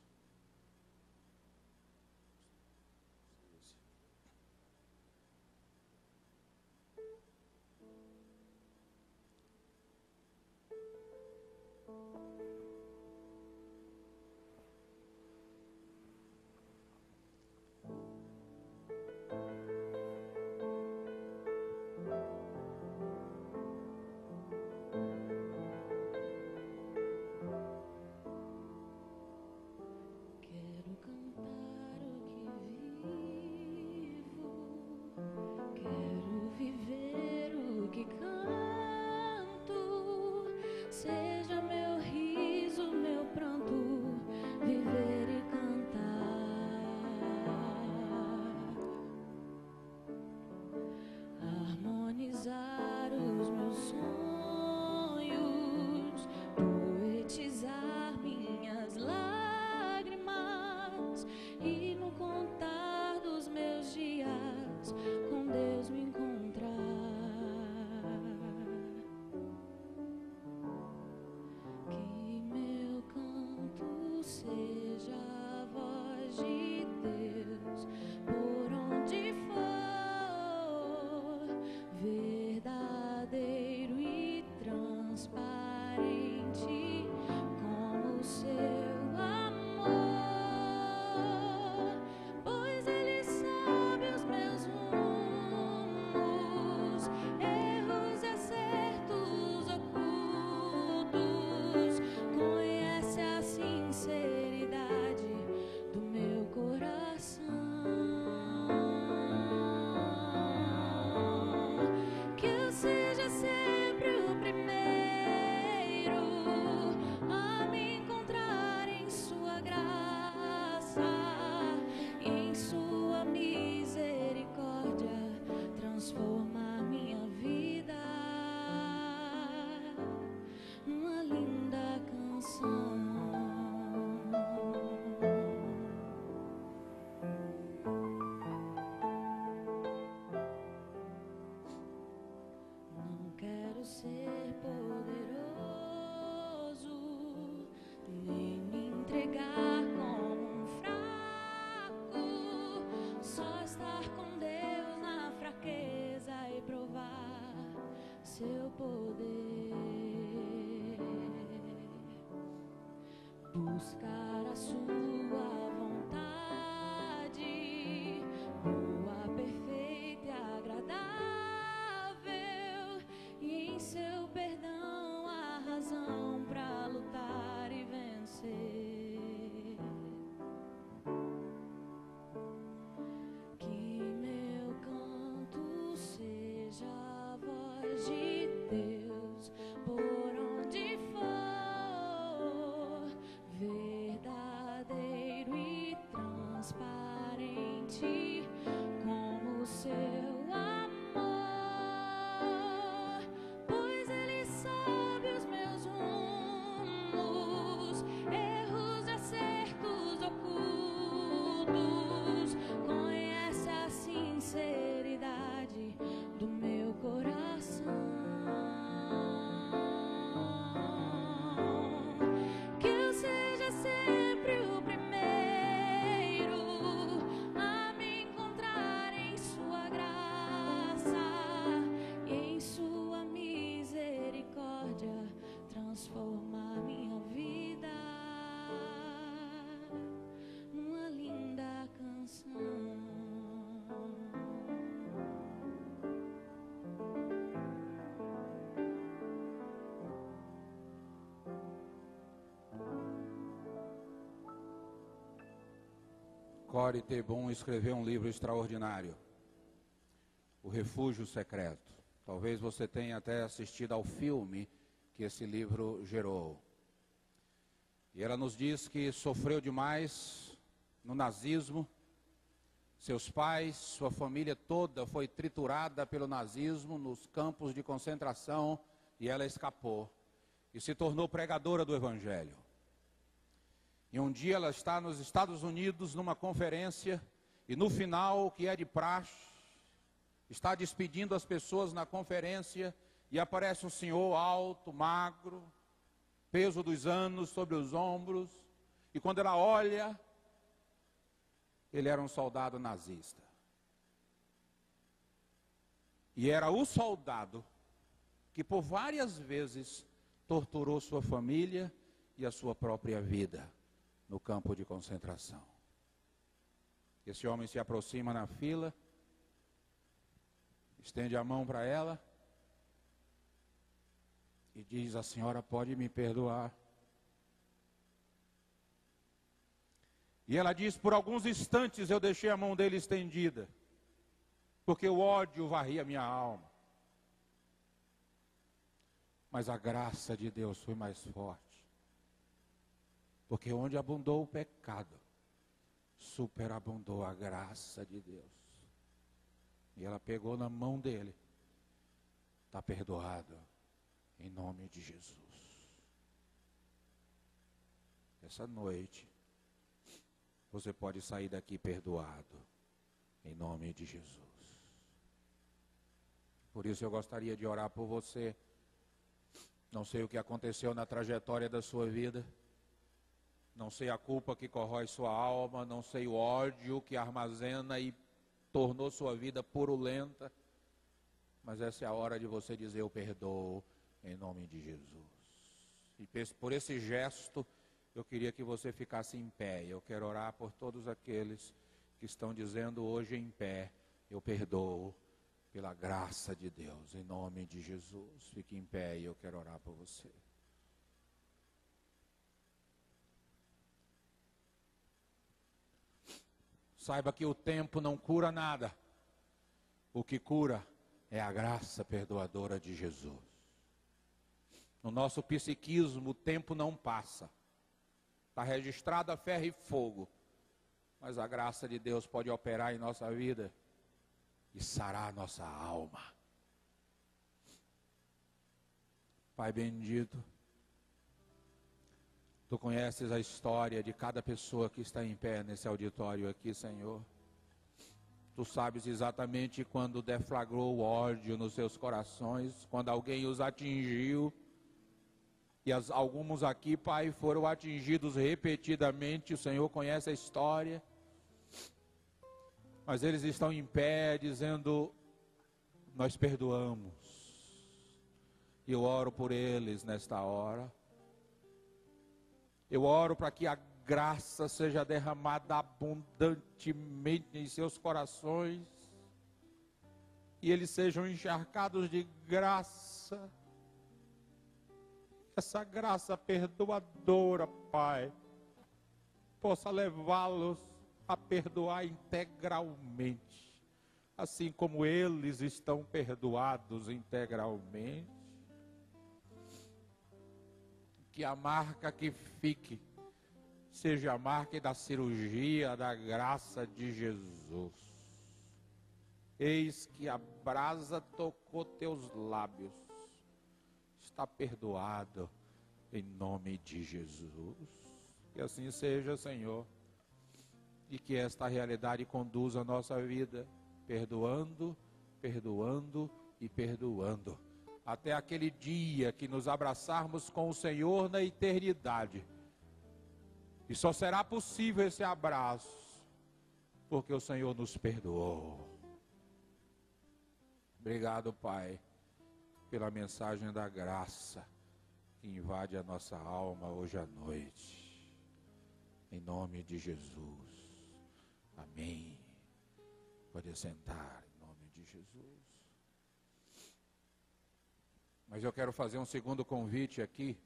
Seja meu rio. com Deus na fraqueza e provar seu poder. Buscar a sua vontade, boa, perfeita e agradável, e em seu perdão a razão pra lutar e vencer. Que meu canto seja a voz de Deus por onde for, verdadeiro e transparente como o seu amor, pois Ele sabe os meus rumos, erros, acertos ocultos, conhece a sinceridade do meu coração. Que eu seja sempre o primeiro a me encontrar em sua graça e em sua misericórdia transformar minha vida numa linda canção. Corrie ten Boom escreveu um livro extraordinário, O Refúgio Secreto. Talvez você tenha até assistido ao filme que esse livro gerou. E ela nos diz que sofreu demais no nazismo. Seus pais, sua família toda foi triturada pelo nazismo nos campos de concentração e ela escapou e se tornou pregadora do Evangelho. E um dia ela está nos Estados Unidos numa conferência e no final, que é de praxe, está despedindo as pessoas na conferência e aparece um senhor alto, magro, peso dos anos sobre os ombros, e quando ela olha, ele era um soldado nazista. E era o soldado que por várias vezes torturou sua família e a sua própria vida no campo de concentração. Esse homem se aproxima na fila, estende a mão para ela e diz: a senhora pode me perdoar? E ela diz: por alguns instantes eu deixei a mão dele estendida, porque o ódio varria minha alma. Mas a graça de Deus foi mais forte. Porque onde abundou o pecado, superabundou a graça de Deus. E ela pegou na mão dele. Está perdoado, em nome de Jesus. Essa noite, você pode sair daqui perdoado, em nome de Jesus. Por isso eu gostaria de orar por você. Não sei o que aconteceu na trajetória da sua vida. Não sei a culpa que corrói sua alma, não sei o ódio que armazena e tornou sua vida purulenta. Mas essa é a hora de você dizer: eu perdoo em nome de Jesus. E por esse gesto, eu queria que você ficasse em pé. Eu quero orar por todos aqueles que estão dizendo hoje em pé: eu perdoo pela graça de Deus, em nome de Jesus. Fique em pé e eu quero orar por você. Saiba que o tempo não cura nada. O que cura é a graça perdoadora de Jesus. No nosso psiquismo, o tempo não passa. Está registrado a ferro e fogo. Mas a graça de Deus pode operar em nossa vida e sarar nossa alma. Pai bendito, Tu conheces a história de cada pessoa que está em pé nesse auditório aqui, Senhor. Tu sabes exatamente quando deflagrou o ódio nos seus corações, quando alguém os atingiu. E alguns aqui, Pai, foram atingidos repetidamente. O Senhor conhece a história. mas eles estão em pé dizendo: nós perdoamos. E eu oro por eles nesta hora. Eu oro para que a graça seja derramada abundantemente em seus corações, e eles sejam encharcados de graça. Essa graça perdoadora, Pai, possa levá-los a perdoar integralmente, assim como eles estão perdoados integralmente. Que a marca que fique seja a marca da cirurgia da graça de Jesus. Eis que a brasa tocou teus lábios, está perdoado em nome de Jesus. Que assim seja, Senhor, e que esta realidade conduza a nossa vida, perdoando, perdoando e perdoando, até aquele dia que nos abraçarmos com o Senhor na eternidade. E só será possível esse abraço porque o Senhor nos perdoou. Obrigado, Pai, pela mensagem da graça que invade a nossa alma hoje à noite. Em nome de Jesus. Amém. Pode sentar em nome de Jesus. Mas eu quero fazer um segundo convite aqui,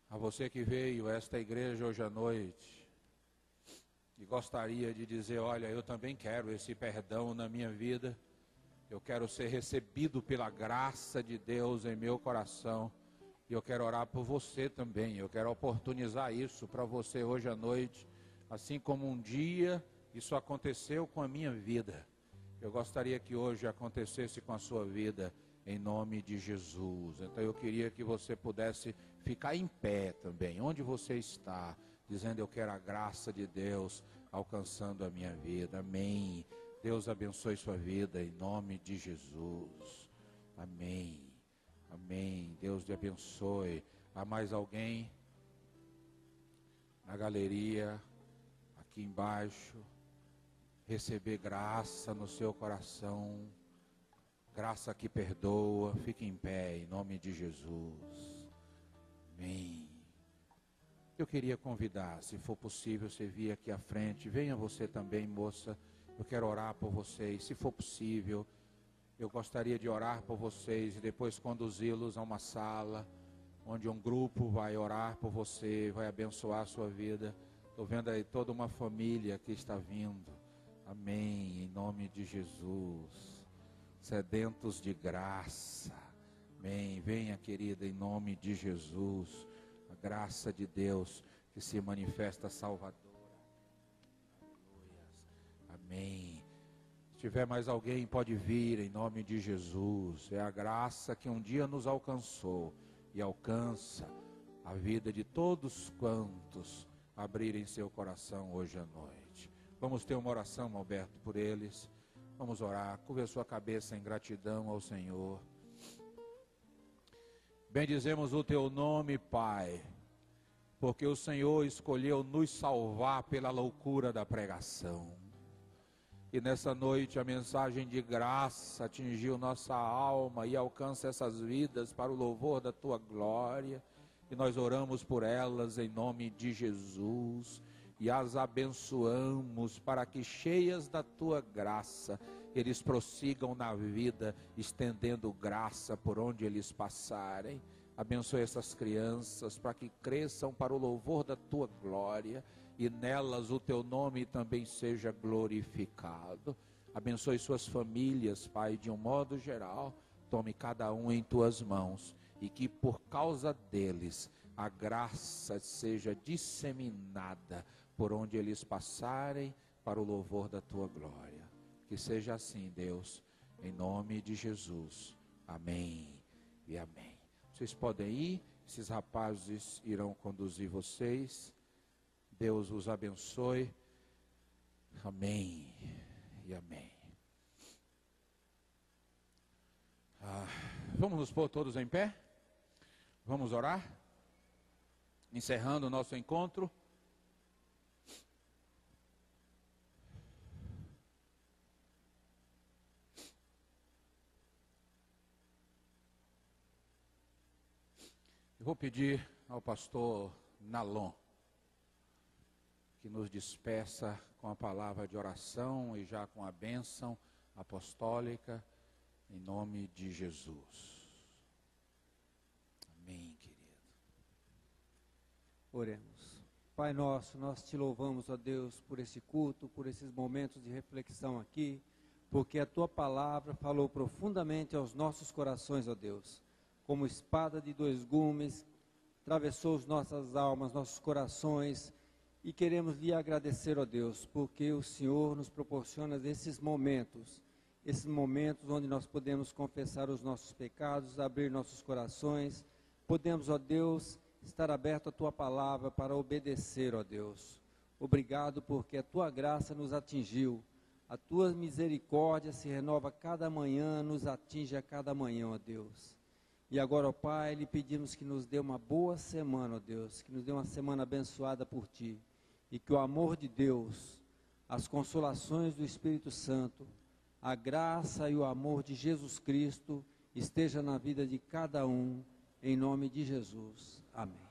a você que veio a esta igreja hoje à noite, e gostaria de dizer: olha, eu também quero esse perdão na minha vida, eu quero ser recebido pela graça de Deus em meu coração, e eu quero orar por você também, eu quero oportunizar isso para você hoje à noite, assim como um dia isso aconteceu com a minha vida, eu gostaria que hoje acontecesse com a sua vida, em nome de Jesus. Então eu queria que você pudesse ficar em pé também, onde você está, dizendo: eu quero a graça de Deus alcançando a minha vida. Amém. Deus abençoe sua vida em nome de Jesus. Amém. Amém. Deus te abençoe. Há mais alguém na galeria, aqui embaixo, receber graça no seu coração? Graça que perdoa. Fique em pé em nome de Jesus. Amém. Eu queria convidar, se for possível, você vir aqui à frente. Venha você também, moça. Eu quero orar por vocês. Se for possível, eu gostaria de orar por vocês e depois conduzi-los a uma sala onde um grupo vai orar por você, vai abençoar a sua vida. Estou vendo aí toda uma família que está vindo. Amém. Em nome de Jesus. Sedentos de graça. Amém. Venha, querida, em nome de Jesus. A graça de Deus que se manifesta salvadora. Amém. Se tiver mais alguém, pode vir em nome de Jesus. É a graça que um dia nos alcançou e alcança a vida de todos quantos abrirem seu coração hoje à noite. Vamos ter uma oração, Alberto, por eles. Vamos orar. Curva a sua cabeça em gratidão ao Senhor. Bendizemos o teu nome, Pai, porque o Senhor escolheu nos salvar pela loucura da pregação. E nessa noite a mensagem de graça atingiu nossa alma e alcança essas vidas para o louvor da tua glória. E nós oramos por elas em nome de Jesus. E as abençoamos para que, cheias da tua graça, eles prossigam na vida, estendendo graça por onde eles passarem. Abençoe essas crianças para que cresçam para o louvor da tua glória e nelas o teu nome também seja glorificado. Abençoe suas famílias, Pai, de um modo geral. Tome cada um em tuas mãos e que por causa deles a graça seja disseminada por onde eles passarem para o louvor da tua glória. Que seja assim, Deus, em nome de Jesus. Amém e amém. Vocês podem ir, esses rapazes irão conduzir vocês. Deus os abençoe. Amém e amém. Vamos nos pôr todos em pé? Vamos orar? Encerrando o nosso encontro. Vou pedir ao pastor Nalon que nos despeça com a palavra de oração e já com a bênção apostólica, em nome de Jesus. Amém, querido. Oremos. Pai nosso, nós te louvamos, ó Deus, por esse culto, por esses momentos de reflexão aqui, porque a tua palavra falou profundamente aos nossos corações, ó Deus, como espada de dois gumes, atravessou as nossas almas, nossos corações, e queremos lhe agradecer, ó Deus, porque o Senhor nos proporciona esses momentos onde nós podemos confessar os nossos pecados, abrir nossos corações, podemos, ó Deus, estar aberto à tua palavra para obedecer, ó Deus. Obrigado porque a tua graça nos atingiu, a tua misericórdia se renova cada manhã, nos atinge a cada manhã, ó Deus. E agora, ó Pai, lhe pedimos que nos dê uma boa semana, ó Deus, que nos dê uma semana abençoada por ti, e que o amor de Deus, as consolações do Espírito Santo, a graça e o amor de Jesus Cristo esteja na vida de cada um, em nome de Jesus. Amém.